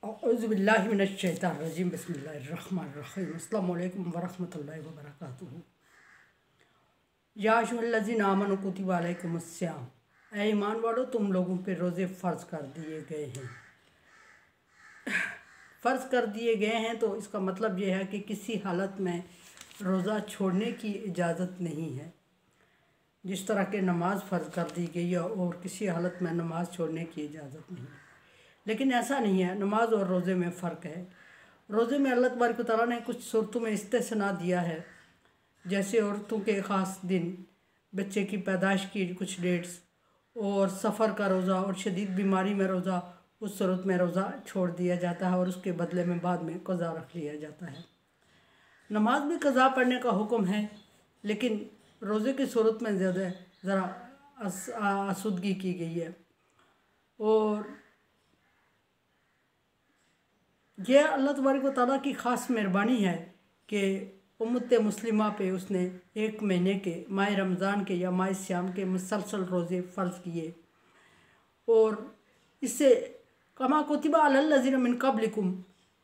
औज़ुबिल्लाहिमिनश्शैतानिर्रजीम बिस्मिल्लाहिर्रहमानिर्रहीम अस्सलामु अलैकुम वरहमतुल्लाहि वबरकातुहू। या अय्युहल्लज़ीना आमनू कुतिबा अलैकुमुस्सियाम, ऐ ईमान वालों तुम लोगों पे रोज़े फ़र्ज़ कर दिए गए हैं। फ़र्ज़ कर दिए गए हैं तो इसका मतलब ये है कि किसी हालत में रोज़ा छोड़ने की इजाज़त नहीं है। जिस तरह के नमाज फ़र्ज़ कर दी गई है और किसी हालत में नमाज छोड़ने की इजाज़त नहीं है, लेकिन ऐसा नहीं है। नमाज और रोज़े में फ़र्क है। रोज़े में अल्लाह तबारक व तआला ने कुछ सूरतों में इस्तिस्ना दिया है, जैसे औरतों के ख़ास दिन, बच्चे की पैदाइश की कुछ डेट्स, और सफ़र का रोज़ा और शदीद बीमारी में रोज़ा। उस सूरत में रोज़ा छोड़ दिया जाता है और उसके बदले में बाद में क़ज़ा रख लिया जाता है। नमाज भी क़ज़ा पढ़ने का हुक्म है, लेकिन रोज़े की सूरत में ज़रा आसूदगी की गई है। और यह अल्लाह तबारक व तआला की ख़ास मेहरबानी है कि उम्मत मुस्लिमा पे उसने एक महीने के माह रमज़ान के या माह सियाम के मुसलसल रोज़े फ़र्ज़ किए, और इससे कमा कुतिबा अलल्लज़ीना मिन क़ब्लिकुम,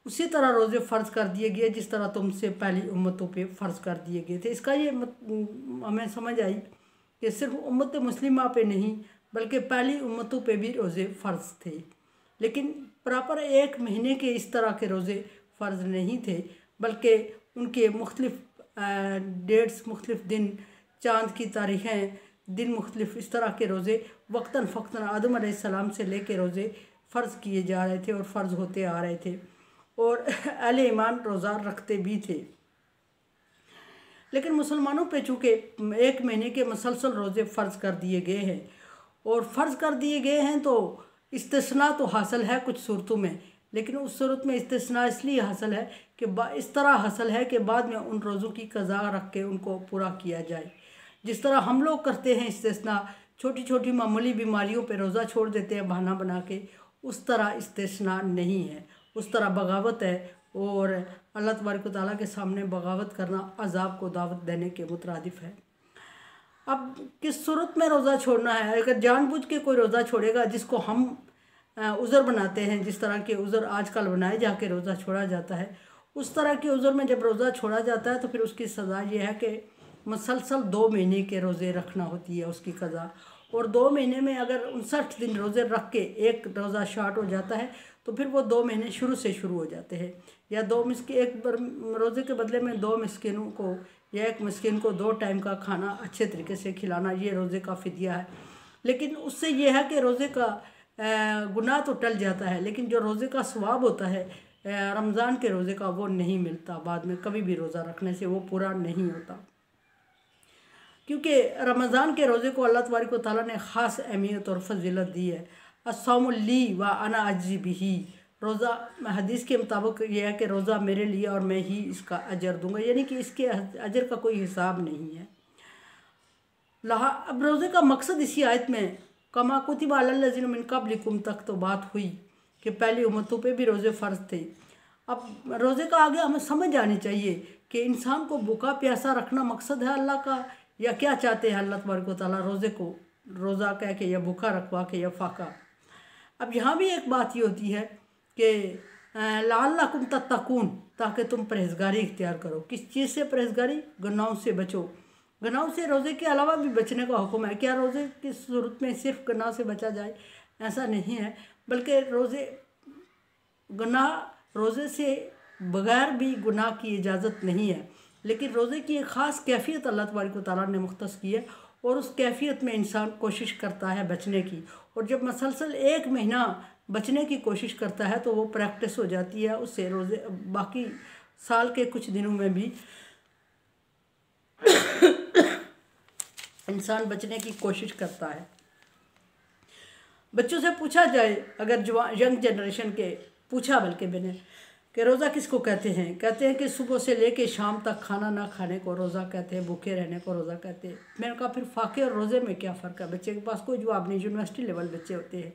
उसी तरह रोज़े फ़र्ज़ कर दिए गए जिस तरह तुमसे पहली उम्मतों पे फ़र्ज़ कर दिए गए थे। इसका ये हमें समझ आई कि सिर्फ उम्मत मुस्लिमा पे नहीं बल्कि पहली उम्मतों पे भी रोज़े फ़र्ज़ थे, लेकिन प्रॉपर एक महीने के इस तरह के रोज़े फ़र्ज़ नहीं थे, बल्कि उनके मुख्तलिफ़ डेट्स, मुख्तलिफ़ दिन, चाँद की तारीख़ें, दिन मुख्तलिफ़, इस तरह के रोज़े वक्तन फ़क्तन आदम अलैहिस्सलाम से लेके रोज़े फ़र्ज़ किए जा रहे थे और फ़र्ज़ होते आ रहे थे, और अहले ईमान रोज़ा रखते भी थे। लेकिन मुसलमानों पे चूँकि एक महीने के मुसलसल रोज़े फ़र्ज़ कर दिए गए हैं, और फ़र्ज़ कर दिए गए हैं तो इस्तिस्ना तो हासिल है कुछ सूरतों में, लेकिन उस सूरत में इस्तिस्ना इसलिए हासिल है कि इस तरह हासिल है कि बाद में उन रोज़ों की क़ज़ा रख के उनको पूरा किया जाए। जिस तरह हम लोग करते हैं इस्तिस्ना, छोटी छोटी मामूली बीमारियों पे रोज़ा छोड़ देते हैं बहाना बना के, उस तरह इस्तिस्ना नहीं है, उस तरह बगावत है, और अल्लाह तबारक व तआला के सामने बगावत करना अज़ाब को दावत देने के मुतरादिफ़ है। अब किस सूरत में रोज़ा छोड़ना है? अगर जानबूझ के कोई रोज़ा छोड़ेगा जिसको हम उज़र बनाते हैं, जिस तरह के उज़र आजकल बनाए जाके रोज़ा छोड़ा जाता है, उस तरह के उज़र में जब रोज़ा छोड़ा जाता है तो फिर उसकी सज़ा ये है कि मुसलसल 2 महीने के रोज़े रखना होती है उसकी क़ज़ा। और 2 महीने में अगर 59 दिन रोज़े रख के एक रोज़ा शार्ट हो जाता है तो फिर वो 2 महीने शुरू से शुरू हो जाते हैं, या एक रोज़े के बदले में 2 मिस्किनों को या एक मिस्किन को 2 टाइम का खाना अच्छे तरीके से खिलाना, ये रोज़े का फ़िदिया है। लेकिन उससे ये है कि रोज़े का गुनाह तो टल जाता है, लेकिन जो रोज़े का सवाब होता है रमज़ान के रोज़े का, वो नहीं मिलता। बाद में कभी भी रोज़ा रखने से वो पूरा नहीं होता, क्योंकि रमज़ान के रोज़े को अल्लाह तबारक व तआला ने ख़ास अहमियत और फजीलत दी है। अस्सौमु ली व अना अज्ज़ी बिही, रोज़ा हदीस के मुताबिक यह है कि रोज़ा मेरे लिए और मैं ही इसका अजर दूंगा, यानी कि इसके अजर का कोई हिसाब नहीं है। अब रोज़े का मकसद इसी आयत में कमा कुतिबा अलल्लज़ीना मिन क़ब्लिकुम तक तो बात हुई कि पहली उम्मतों पे भी रोज़े फ़र्ज़ थे। अब रोज़े का आगे हमें समझ आनी चाहिए कि इंसान को भूखा प्यासा रखना मकसद है अल्लाह का, या क्या चाहते हैं अल्लाह तबारक व तआला रोज़े को रोज़ा कह के या भूखा रखवा के या फाका। अब यहाँ भी एक बात ये होती है कि लअल्लकुम तत्तकून, ताकि तुम परहेज़गारी इख्तियार करो। किस चीज़ से परहेज़गारी? गुनाहों से बचो। गुनाहों से रोज़े के अलावा भी बचने का हुक्म है। क्या रोज़े की सूरत में सिर्फ गुनाह से बचा जाए? ऐसा नहीं है, बल्कि रोज़े से बग़ैर भी गुनाह की इजाज़त नहीं है, लेकिन रोज़े की एक ख़ास कैफ़ियत अल्लाह तबारक व तआला ने मुख्तस की है, और उस कैफ़ियत में इंसान कोशिश करता है बचने की, और जब मसलसल एक महीना बचने की कोशिश करता है तो वो प्रैक्टिस हो जाती है, उससे रोज़े बाकी साल के कुछ दिनों में भी इंसान बचने की कोशिश करता है। बच्चों से पूछा जाए, अगर यंग जनरेशन के पूछा बल्कि मैंने कि रोज़ा किसको कहते हैं? कहते हैं कि सुबह से लेके शाम तक खाना ना खाने को रोज़ा कहते हैं, भूखे रहने को रोज़ा कहते हैं। मैंने कहा फिर फाके और रोज़े में क्या फ़र्क है? बच्चे के पास कोई जवाब नहीं, यूनिवर्सिटी लेवल बच्चे होते हैं।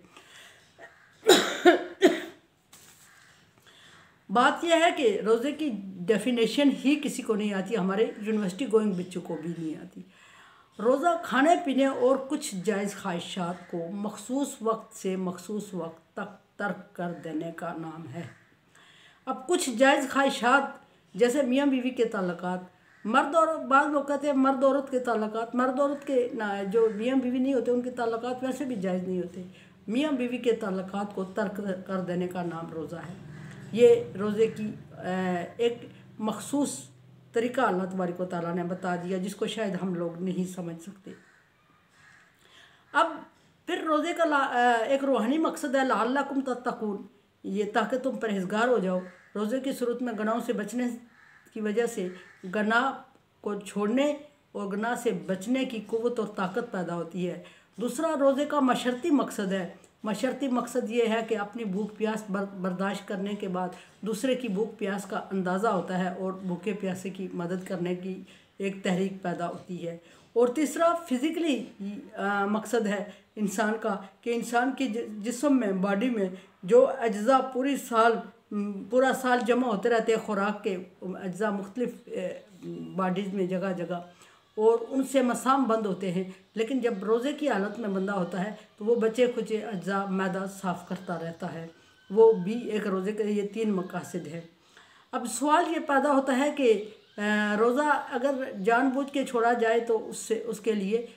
बात यह है कि रोज़े की डेफिनेशन ही किसी को नहीं आती, हमारे यूनिवर्सिटी गोइंग बच्चों को भी नहीं आती। रोज़ा खाने पीने और कुछ जायज़ ख्वाहिशात को मखसूस वक्त से मखसूस वक्त तक तर्क कर देने का नाम है। अब कुछ जायज़ ख्वाहिशात जैसे मियाँ बीवी के ताल्लुकात, मर्द और बाज़ लोग कहते हैं मर्द औरत के ताल्लुकात, मर्द औरत के ना जो मियाँ बीवी नहीं होते उनके ताल्लुकात वैसे भी जायज़ नहीं होते। मियाँ बीवी के ताल्लुकात को तर्क कर देने का नाम रोज़ा है। ये रोज़े की एक मखसूस तरीका अल्लाह तबारक व तआला ने बता दिया जिसको शायद हम लोग नहीं समझ सकते। अब फिर रोज़े का एक रूहानी मकसद है लअल्लकुम तत्तकून, ये ताकि तुम परहेज़गार हो जाओ। रोज़े की सूरत में गुनाहों से बचने की वजह से गुनाह को छोड़ने और गुनाह से बचने की क़ुव्वत और ताकत पैदा होती है। दूसरा रोज़े का मशर्ती मकसद है। मशर्ती मकसद ये है कि अपनी भूख प्यास बर्दाश्त करने के बाद दूसरे की भूख प्यास का अंदाज़ा होता है और भूखे प्यासे की मदद करने की एक तहरीक पैदा होती है। और तीसरा फिज़िकली मकसद है इंसान का कि इंसान के जिस्म में, बॉडी में जो अज्जा पूरा साल जमा होते रहते हैं, खुराक के अज्जा मुख्तलिफ बॉडीज़ में जगह जगह, और उनसे मसाम बंद होते हैं। लेकिन जब रोज़े की हालत में बंदा होता है तो वो बचे खुचे अज्जा मैदा साफ़ करता रहता है। वो भी एक रोज़े के ये 3 मकासद है। अब सवाल ये पैदा होता है कि रोज़ा अगर जानबूझ के छोड़ा जाए तो उसके लिए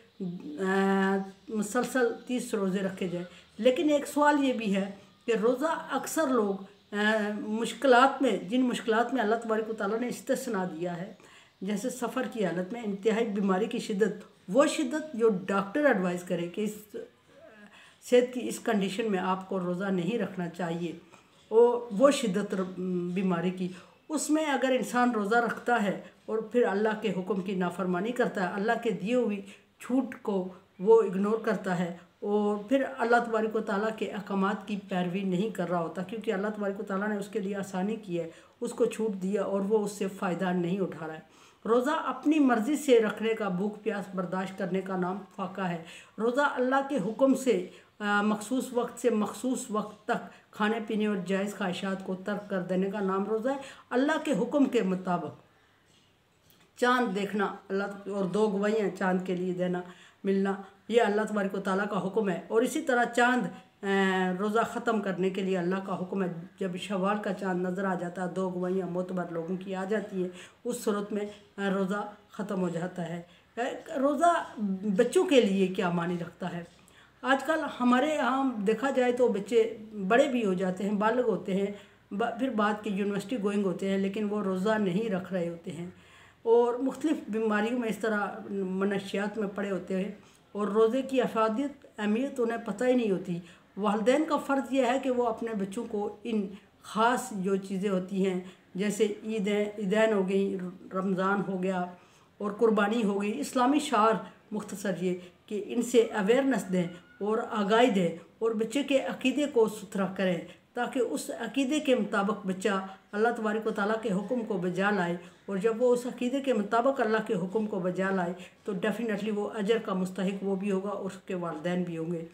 मुसलसल 30 रोज़े रखे जाए। लेकिन एक सवाल ये भी है कि रोज़ा अक्सर लोग जिन मुश्किलात में अल्लाह तबारक व तआला ने इस्तिस्ना दिया है, जैसे सफ़र की हालत में इंतहाई बीमारी की शिद्दत, वो शिद्दत जो डॉक्टर एडवाइस करे कि इस सेहत की इस कंडीशन में आपको रोज़ा नहीं रखना चाहिए, और वो शिद्दत बीमारी की, उसमें अगर इंसान रोज़ा रखता है और फिर अल्लाह के हुक्म की नाफरमानी करता है, अल्लाह के दिए हुई छूट को वो इग्नोर करता है और फिर अल्लाह तबारक व तआला के अहकामात की पैरवी नहीं कर रहा होता, क्योंकि अल्लाह तबारक व तआला ने उसके लिए आसानी की है, उसको छूट दिया और वो उससे फ़ायदा नहीं उठा रहा है। रोज़ा अपनी मर्ज़ी से रखने का, भूख प्यास बर्दाश्त करने का नाम फाका है। रोज़ा अल्लाह के हुक्म से मखसूस वक्त से मखसूस वक्त तक खाने पीने और जायज़ ख्वाहिशात को तर्क कर देने का नाम रोज़ा है। अल्लाह के हुक्म के मुताबिक चाँद देखना, अल्लाह और 2 गवाहियाँ चाँद के लिए देना मिलना, ये अल्लाह तबारक व तआला का हुक्म है। और इसी तरह चाँद रोज़ा ख़त्म करने के लिए अल्लाह का हुक्म है। जब शवाल का चाँद नज़र आ जाता है, 2 गवाहियाँ मोतबर लोगों की आ जाती है, उस सूरत में रोज़ा ख़त्म हो जाता है। रोज़ा बच्चों के लिए क्या मानी रखता है? आजकल हमारे यहाँ देखा जाए तो बच्चे बड़े भी हो जाते हैं, बालिग होते हैं, फिर बाद के यूनिवर्सिटी गोइंग होते हैं, लेकिन वो रोज़ा नहीं रख रहे होते हैं और मुख्तलिफ़ बीमारियों में इस तरह मनशियात में पड़े होते हैं और रोज़े की अहमियत उन्हें पता ही नहीं होती। वालिदैन का फ़र्ज़ यह है कि वो अपने बच्चों को इन ख़ास जो चीज़ें होती हैं, जैसे ईदैन हो गई, रमज़ान हो गया और कुर्बानी हो गई, इस्लामी शार मुख्तसर ये कि इनसे अवेयरनेस दें और आगाही दें और बच्चे के अक़ीदे को सुथरा करें, ताकि उस अक़ीदे के मुताबिक बच्चा अल्लाह तबारक व तआला के हुक्म को बजा लाए। और जब वो उस अक़ीदे के मुताबिक अल्लाह के हुक्म को बजा लाए तो डेफ़िनेटली वो अजर का मुस्तहिक वो भी होगा और उसके वालिदैन भी होंगे।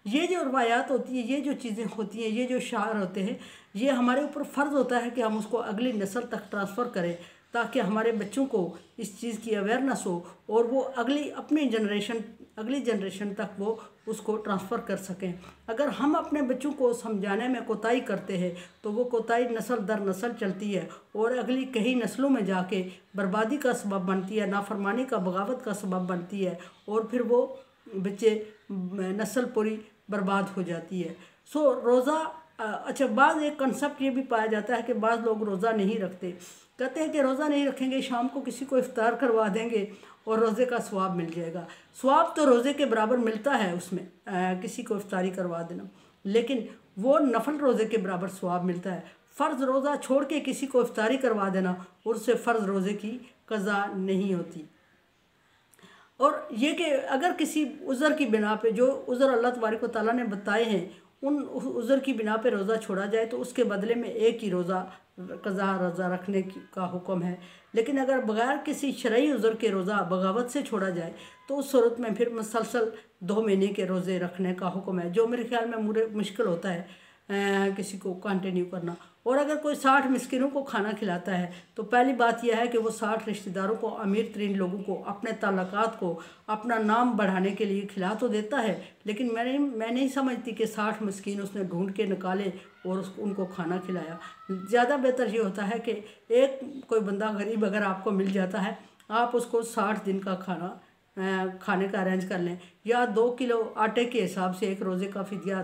ये जो रवायात होती है, ये जो चीज़ें होती हैं, ये जो शार होते हैं, ये हमारे ऊपर फ़र्ज़ होता है कि हम उसको अगली नस्ल तक ट्रांसफ़र करें, ताकि हमारे बच्चों को इस चीज़ की अवेयरनेस हो और वो अगली जनरेशन तक वो उसको ट्रांसफ़र कर सकें। अगर हम अपने बच्चों को समझाने में कोताही करते हैं तो वो कोताही नस्ल दर नस्ल चलती है और अगली कई नस्लों में जाके बर्बादी का सबब बनती है, नाफरमानी का, बगावत का सबब बनती है और फिर वो बच्चे नस्ल पूरी बर्बाद हो जाती है। सो रोज़ा अच्छा, बाज़ एक कंसेप्ट ये भी पाया जाता है कि बाज़ लोग रोज़ा नहीं रखते, कहते हैं कि रोज़ा नहीं रखेंगे, शाम को किसी को इफ्तार करवा देंगे और रोज़े का सवाब मिल जाएगा। सवाब तो रोज़े के बराबर मिलता है उसमें, किसी को इफ्तारी करवा देना, लेकिन वो नफल रोज़े के बराबर सवाब मिलता है। फ़र्ज़ रोज़ा छोड़ के किसी को इफ्तारी करवा देना और उससे फ़र्ज़ रोज़े की क़ज़ा नहीं होती। और ये कि अगर किसी उज़र की बिना पे, जो उज़र अल्लाह तबारक व तआला ने बताए हैं, उन उज़र की बिना पे रोज़ा छोड़ा जाए तो उसके बदले में एक ही रोज़ा रोज़ा रखने का हुक्म है। लेकिन अगर बग़ैर किसी शरई उज़र के रोज़ा बगावत से छोड़ा जाए तो उस सूरत में फिर मुसलसल 2 महीने के रोज़े रखने का हुक्म है, जो मेरे ख्याल में मुश्किल होता है। किसी को कंटिन्यू करना। और अगर कोई 60 मिस्किनों को खाना खिलाता है तो पहली बात यह है कि वो 60 रिश्तेदारों को, अमीर तरीन लोगों को, अपने ताल्लुकात को, अपना नाम बढ़ाने के लिए खिला तो देता है, लेकिन मैं नहीं समझती कि 60 मिस्किन उसने ढूंढ के निकाले और उनको खाना खिलाया। ज़्यादा बेहतर ये होता है कि एक कोई बंदा गरीब अगर आपको मिल जाता है, आप उसको 60 दिन का खाने का अरेंज कर लें, या 2 किलो आटे के हिसाब से एक रोज़े का फिदिया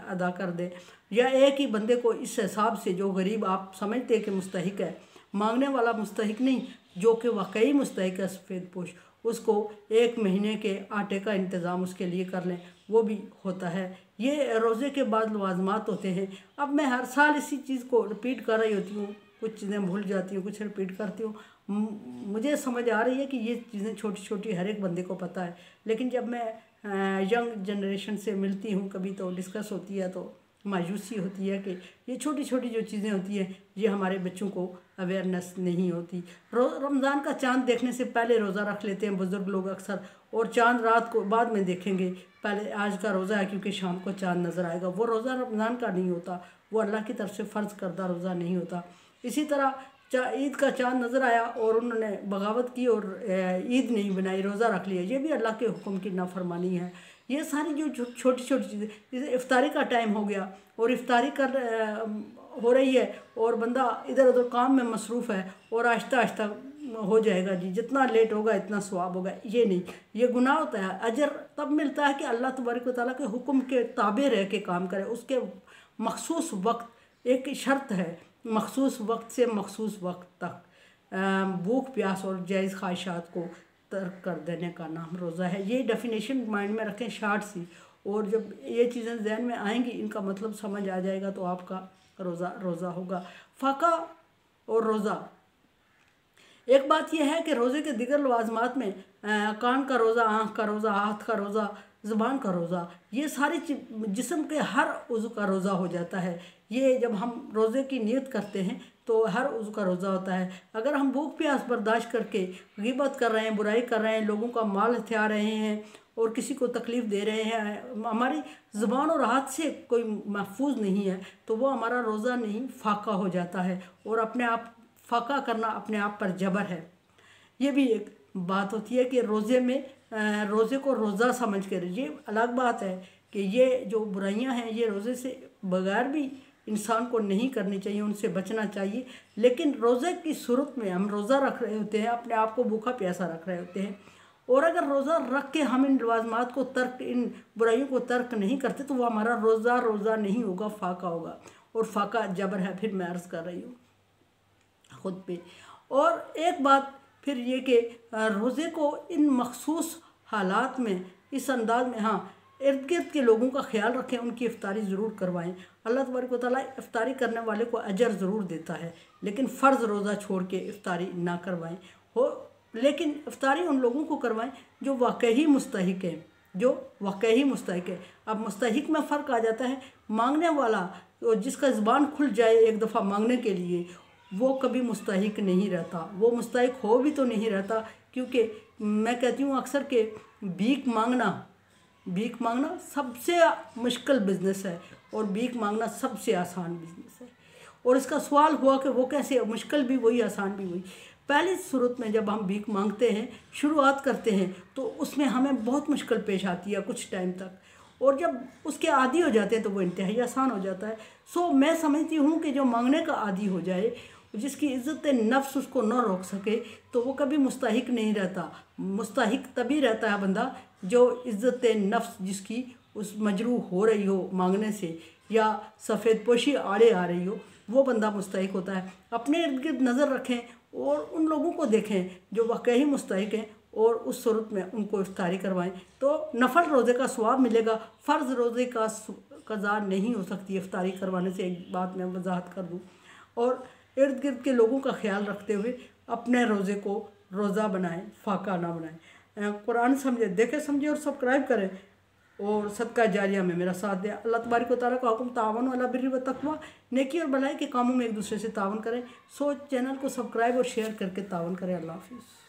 अदा कर दें, या एक ही बंदे को इस हिसाब से जो गरीब आप समझते हैं कि मुस्तहिक है, मांगने वाला मुस्तहिक नहीं, जो कि वाकई मुस्तहिक है सफ़ेद पोश, उसको 1 महीने के आटे का इंतज़ाम उसके लिए कर लें, वो भी होता है। ये रोज़े के बाद लवाजमात होते हैं। अब मैं हर साल इसी चीज़ को रिपीट कर रही होती हूँ, कुछ चीज़ें भूल जाती हूँ, कुछ रिपीट करती हूँ। मुझे समझ आ रही है कि ये चीज़ें छोटी छोटी हर एक बंदे को पता है, लेकिन जब मैं यंग जनरेशन से मिलती हूँ कभी तो डिस्कस होती है तो मायूसी होती है कि ये छोटी छोटी जो चीज़ें होती हैं ये हमारे बच्चों को अवेयरनेस नहीं होती। रमज़ान का चांद देखने से पहले रोज़ा रख लेते हैं बुज़ुर्ग लोग अक्सर, और चांद रात को बाद में देखेंगे, पहले आज का रोज़ा है क्योंकि शाम को चांद नज़र आएगा। वो रोज़ा रमज़ान का नहीं होता, वो अल्लाह की तरफ से फ़र्ज़ करदा रोज़ा नहीं होता। इसी तरह ईद का चांद नज़र आया और उन्होंने बगावत की और ईद नहीं बनाई, रोज़ा रख लिया, ये भी अल्लाह के हुक्म की नाफरमानी है। ये सारी जो छोटी छोटी चीज़ें, जैसे इफ्तारी का टाइम हो गया और इफ्तारी हो रही है और बंदा इधर उधर काम में मसरूफ़ है और आहिस्ता आहिस्ता हो जाएगा जी, जितना लेट होगा इतना सवाब होगा, ये नहीं, ये गुनाह होता है। अजर तब मिलता है कि अल्लाह तबारक व तआला के हुक्म के ताबे रह के काम करे, उसके मखसूस वक्त, एक शर्त है, मखसूस वक्त से मखसूस वक्त तक भूख प्यास और जायज़ ख्वाहिशात को तर्क कर देने का नाम रोज़ा है। ये डेफिनेशन माइंड में रखें शार्ट सी, और जब ये चीज़ें जहन में आएंगी, इनका मतलब समझ आ जाएगा तो आपका रोज़ा होगा। फ़ाका और रोज़ा, एक बात यह है कि रोज़े के दिगर लवाजमात में कान का रोज़ा, आँख का रोज़ा, हाथ का रोज़ा, ज़ुबान का रोज़ा, ये सारी जिस्म के हर उज़्व का रोज़ा हो जाता है। ये जब हम रोज़े की नियत करते हैं तो हर उज़्व का रोज़ा होता है। अगर हम भूख प्यास बर्दाश्त करके ग़ीबत कर रहे हैं, बुराई कर रहे हैं, लोगों का माल हथिया रहे हैं और किसी को तकलीफ़ दे रहे हैं, हमारी ज़ुबान और हाथ से कोई महफूज नहीं है, तो वो हमारा रोज़ा नहीं, फ़ाका हो जाता है। और अपने आप फ़ाका करना अपने आप पर जबर है। ये भी एक बात होती है कि रोज़े में रोज़े को रोज़ा समझ कर, ये अलग बात है कि ये जो बुराइयां हैं ये रोज़े से बगैर भी इंसान को नहीं करनी चाहिए, उनसे बचना चाहिए। लेकिन रोज़े की सूरत में हम रोज़ा रख रहे होते हैं, अपने आप को भूखा प्यासा रख रहे होते हैं, और अगर रोज़ा रख के हम इन लवाजमात को तर्क, इन बुराइयों को तर्क नहीं करते तो वो हमारा रोज़ा नहीं होगा, फ़ाका होगा। और फ़ाका जबर है, फिर मैं अर्ज़ कर रही हूँ ख़ुद पे। और एक बात फिर ये कि रोज़े को इन मखसूस हालात में, इस अंदाज में, हाँ, इर्द गिर्द के लोगों का ख्याल रखें, उनकी इफ्तारी ज़रूर करवाएं। अल्लाह तबारक व तआला इफ्तारी करने वाले को अजर ज़रूर देता है, लेकिन फ़र्ज़ रोज़ा छोड़ के इफ्तारी ना करवाएं हो। लेकिन इफ्तारी उन लोगों को करवाएं जो वाकई मुस्तहिक हैं, जो वाकई मुस्तहिक है। अब मुस्तहिक में फ़र्क आ जाता है। मांगने वाला जिसका ज़ुबान खुल जाए एक दफ़ा मांगने के लिए, वो कभी मुस्तहिक नहीं रहता, वो मुस्तहिक हो भी तो नहीं रहता। क्योंकि मैं कहती हूँ अक्सर के भीख मांगना सबसे मुश्किल बिज़नेस है और भीख मांगना सबसे आसान बिज़नेस है। और इसका सवाल हुआ कि वो कैसे, मुश्किल भी वही, आसान भी वही। पहली सूरत में जब हम भीख मांगते हैं, शुरुआत करते हैं, तो उसमें हमें बहुत मुश्किल पेश आती है कुछ टाइम तक, और जब उसके आदी हो जाते हैं तो वो इंतहाई आसान हो जाता है। सो मैं समझती हूँ कि जो मांगने का आदी हो जाए, जिसकी इज़्ज़त नफ्स उसको न रोक सके, तो वो कभी मुस्तहिक नहीं रहता। मुस्तहिक तभी रहता है बंदा जो इज़्ज़त नफ्स जिसकी उस मजरूह हो रही हो मांगने से, या सफ़ेद पोशी आड़े आ रही हो, वो बंदा मुस्तहिक होता है। अपने इर्द गिर्द नज़र रखें और उन लोगों को देखें जो वाकई मुस्तहिक हैं, और उस सूरत में उनको इफ्तारी करवाएं तो नफल रोज़े का सवाब मिलेगा। फ़र्ज़ रोज़े का कज़ा नहीं हो सकती इफ्तारी करवाने से, एक बात मैं वजाहत कर दूँ। और इर्द गिर्द के लोगों का ख्याल रखते हुए अपने रोज़े को रोज़ा बनाएं, फ़ाका ना बनाएं। कुरान समझे, देखें, समझे और सब्सक्राइब करें, और सदका जारिया में मेरा साथ दें। अल्लाह तबारक व तआला का हुक्म, तावन अला बिर्रि व तक़वा, नेकी और भलाई के कामों में एक दूसरे से तावन करें। सो चैनल को सब्सक्राइब और शेयर करके तावन करें। अल्लाह हाफ़िज़।